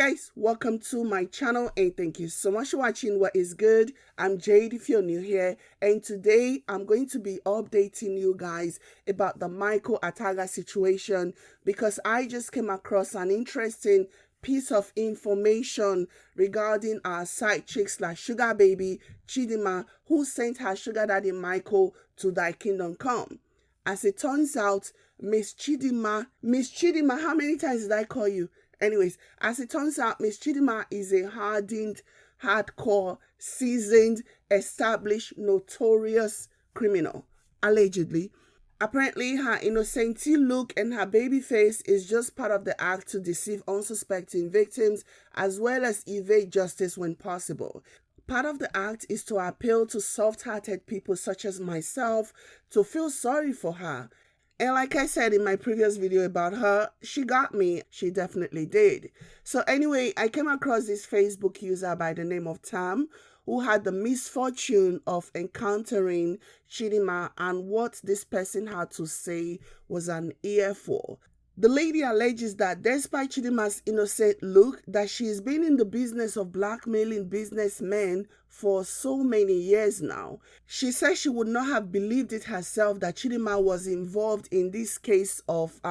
guys, welcome to my channel and thank you so much for watching. What is good? I'm Jade if you're new here, and today I'm going to be updating you guys about the Michael Ataga situation because I just came across an interesting piece of information regarding our side chick / sugar baby Chidinma, who sent her sugar daddy Michael to thy kingdom come. As it turns out, Miss Chidinma, how many times did I call you? Anyways, as it turns out, Miss Chidinma is a hardened, hardcore, seasoned, established, notorious criminal, allegedly. Apparently, her innocently look and her baby face is just part of the act to deceive unsuspecting victims as well as evade justice when possible. Part of the act is to appeal to soft-hearted people such as myself to feel sorry for her. And like I said in my previous video about her, she got me. She definitely did. So anyway, I came across this Facebook user by the name of Tam, who had the misfortune of encountering Chidinma, and what this person had to say was an earful. The lady alleges that despite Chidinma's innocent look, that she's been in the business of blackmailing businessmen for so many years now. She says she would not have believed it herself that Chidinma was involved in this case of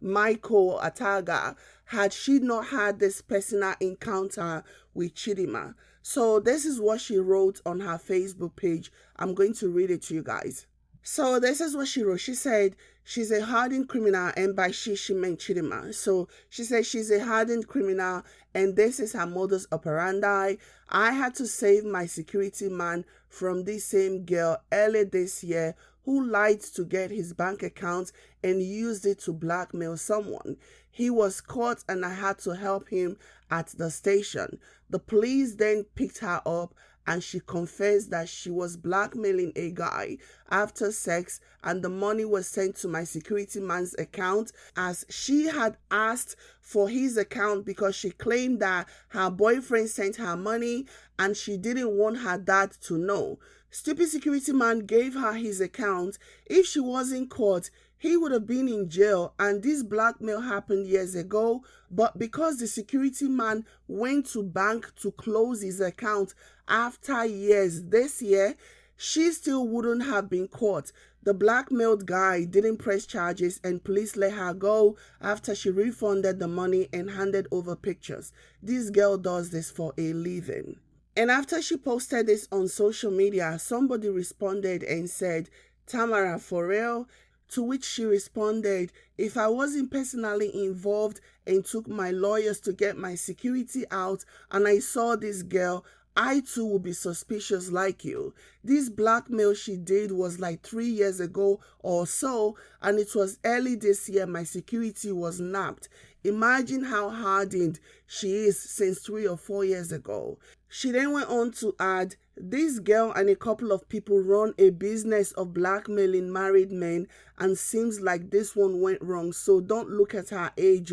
Michael Ataga had she not had this personal encounter with Chidinma. So this is what she wrote on her Facebook page. I'm going to read it to you guys. So this is what she wrote. She said she's a hardened criminal, and by she meant Chidinma. So she said she's a hardened criminal and this is her modus operandi. I had to save my security man from this same girl early this year who lied to get his bank account and used it to blackmail someone. He was caught and I had to help him at the station. The police then picked her up and she confessed that she was blackmailing a guy after sex, and the money was sent to my security man's account as she had asked for his account because she claimed that her boyfriend sent her money and she didn't want her dad to know. Stupid security man gave her his account. If she wasn't caught, he would have been in jail, and this blackmail happened years ago, but because the security man went to bank to close his account after years this year, she still wouldn't have been caught. The blackmailed guy didn't press charges and police let her go after she refunded the money and handed over pictures. This girl does this for a living. And after she posted this on social media, somebody responded and said, "Tamara, for real?" To which she responded, "If I wasn't personally involved and took my lawyers to get my security out and I saw this girl, I too would be suspicious like you. This blackmail she did was like 3 years ago or so, and it was early this year my security was nabbed. Imagine how hardened she is since 3 or 4 years ago." She then went on to add, "This girl and a couple of people run a business of blackmailing married men, and seems like this one went wrong, so don't look at her age.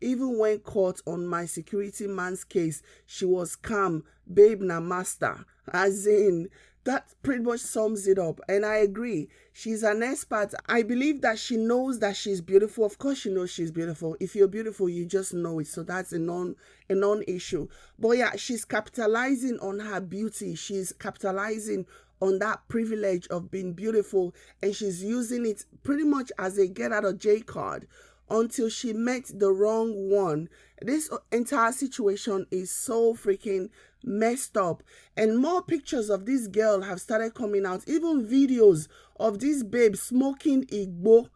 Even when caught on my security man's case, she was calm, babe na master." As in, that pretty much sums it up, and I agree. She's an expert. I believe that she knows that she's beautiful. Of course she knows she's beautiful. If you're beautiful, you just know it, so that's a non-issue. But yeah, she's capitalizing on her beauty. She's capitalizing on that privilege of being beautiful, and she's using it pretty much as a get out of jail card until she met the wrong one. This entire situation is so freaking messed up, and more pictures of this girl have started coming out, even videos of this babe smoking igbo.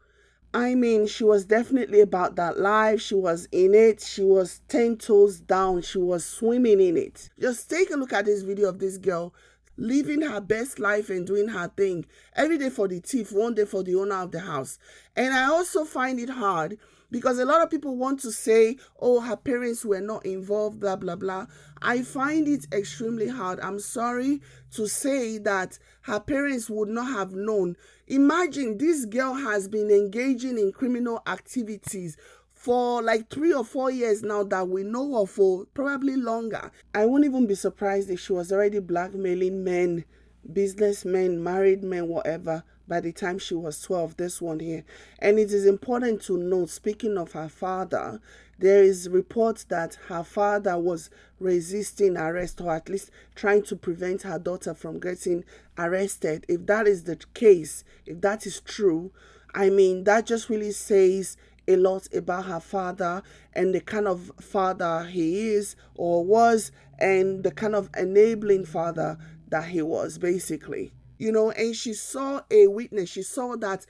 I mean, she was definitely about that life. She was in it. She was 10 toes down. She was swimming in it. Just take a look at this video of this girl living her best life and doing her thing. Every day for the thief, one day for the owner of the house. And I also find it hard because a lot of people want to say, oh, her parents were not involved, blah, blah, blah. I find it extremely hard. I'm sorry to say that her parents would not have known. Imagine this girl has been engaging in criminal activities for like 3 or 4 years now that we know of, for probably longer. I won't even be surprised if she was already blackmailing men businessmen, married men, whatever, by the time she was 12, this one here. And it is important to note, speaking of her father, there is reports that her father was resisting arrest, or at least trying to prevent her daughter from getting arrested. If that is the case, if that is true, I mean, that just really says a lot about her father and the kind of father he is or was, and the kind of enabling father that he was, basically. And she saw a witness. She saw that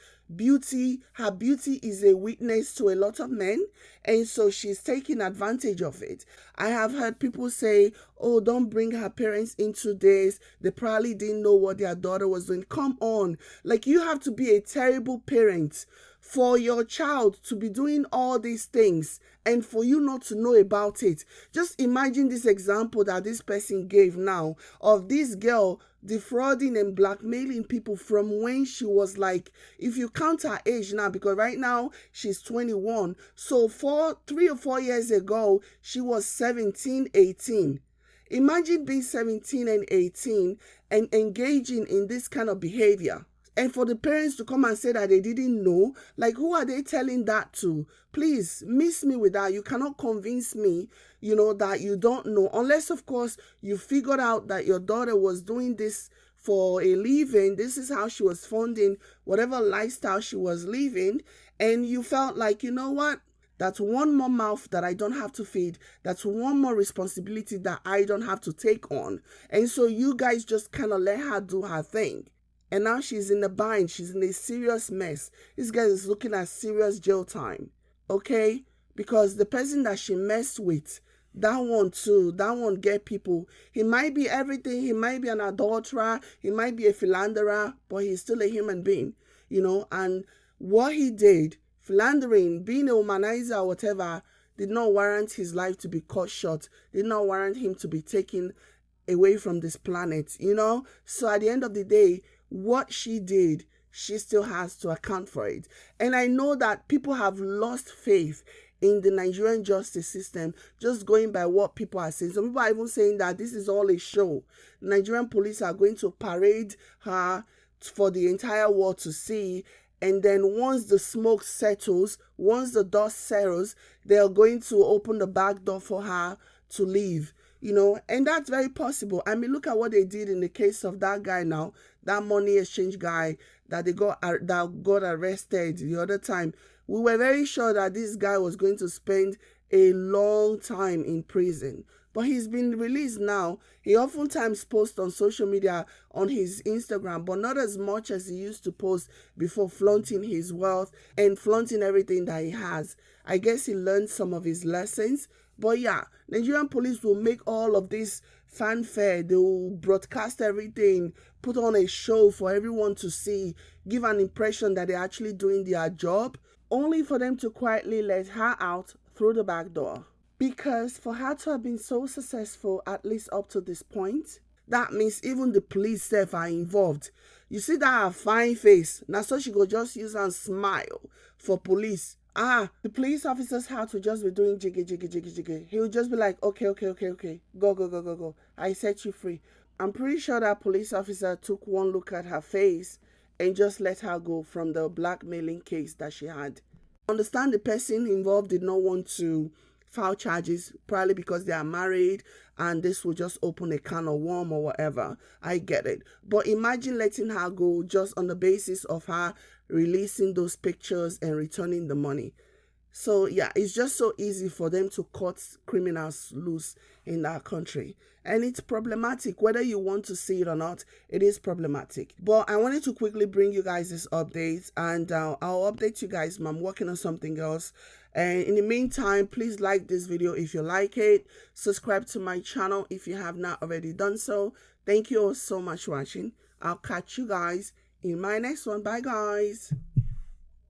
her beauty is a witness to a lot of men, and so she's taking advantage of it. I have heard people say, oh, don't bring her parents into this, they probably didn't know what their daughter was doing. Come on, like, you have to be a terrible parent for your child to be doing all these things and for you not to know about it. Just imagine this example that this person gave now of this girl defrauding and blackmailing people from when she was, like, if you count her age now, because right now she's 21, so 3 or 4 years ago she was 17, 18. Imagine being 17 and 18 and engaging in this kind of behavior. And for the parents to come and say that they didn't know, like, who are they telling that to? Please, miss me with that. You cannot convince me, that you don't know. Unless, of course, you figured out that your daughter was doing this for a living. This is how she was funding whatever lifestyle she was living. And you felt like, you know what? That's one more mouth that I don't have to feed. That's one more responsibility that I don't have to take on. And so you guys just kind of let her do her thing. And now she's in a bind. She's in a serious mess. This guy is looking at serious jail time. Okay? Because the person that she messed with, that one too, that one get people. He might be everything. He might be an adulterer. He might be a philanderer, but he's still a human being. And what he did, philandering, being a womanizer or whatever, did not warrant his life to be cut short. Did not warrant him to be taken away from this planet. So at the end of the day, what she did, she still has to account for it. And I know that people have lost faith in the Nigerian justice system, just going by what people are saying. Some people are even saying that this is all a show. Nigerian police are going to parade her for the entire world to see. And then once the smoke settles, once the dust settles, they are going to open the back door for her to leave. And that's very possible. I mean, look at what they did in the case of that guy now, that money exchange guy that got arrested the other time. We were very sure that this guy was going to spend a long time in prison, but he's been released now. He oftentimes posts on social media, on his Instagram, but not as much as he used to post before, flaunting his wealth and flaunting everything that he has. I guess he learned some of his lessons. But yeah, Nigerian police will make all of this fanfare. They will broadcast everything, put on a show for everyone to see, give an impression that they're actually doing their job, only for them to quietly let her out through the back door. Because for her to have been so successful, at least up to this point, that means even the police self are involved. You see that her fine face, now so she go just use and smile for police. The police officers had to just be doing jiggy, jiggy, jiggy, jiggy. He would just be like, okay, go. I set you free. I'm pretty sure that police officer took one look at her face and just let her go from the blackmailing case that she had. I understand the person involved did not want to file charges, probably because they are married and this will just open a can of worms or whatever. I get it. But imagine letting her go just on the basis of her releasing those pictures and returning the money. So yeah, it's just so easy for them to cut criminals loose in our country. And it's problematic. Whether you want to see it or not, it is problematic. But I wanted to quickly bring you guys this update, and I'll update you guys. I'm working on something else. And in the meantime, please like this video if you like it. Subscribe to my channel if you have not already done so. Thank you all so much for watching. I'll catch you guys in my next one. Bye, guys.